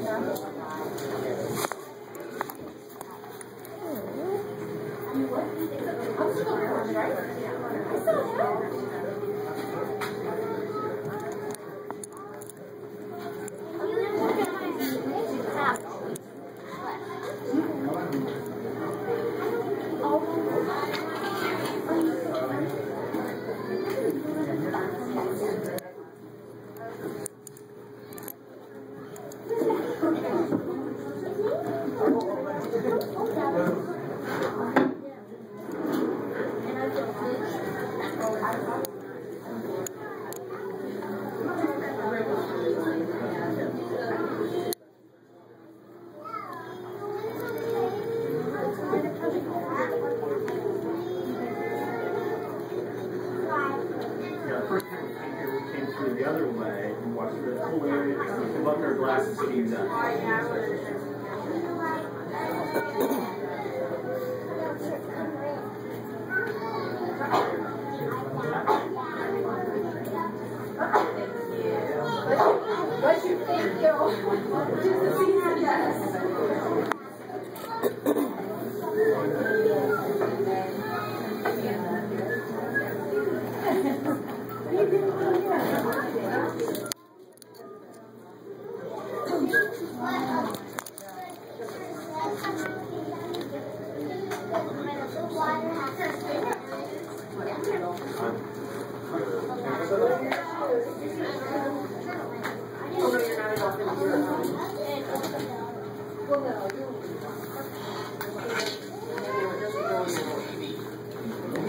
The other way and watch the whole area. Come up their glasses to use that. What you think, girl? Just the season, yes.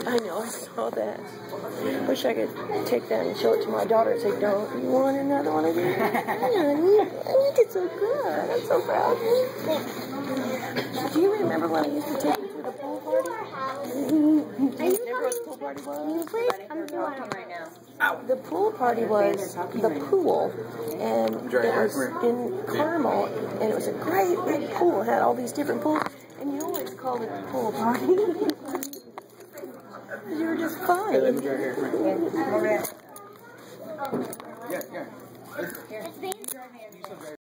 I know, I saw that. Wish I could take that and show it to my daughter and say, "Don't you want another one of these?" You did so good. I'm so proud of you. Do you remember when I used to take you to the pool party? Do you remember what the pool party was? I'm doing it right now. The pool party was the pool, and it was in Carmel, and it was a great big pool. It had all these different pools, and you always called it the pool party. You were just fine. Yeah.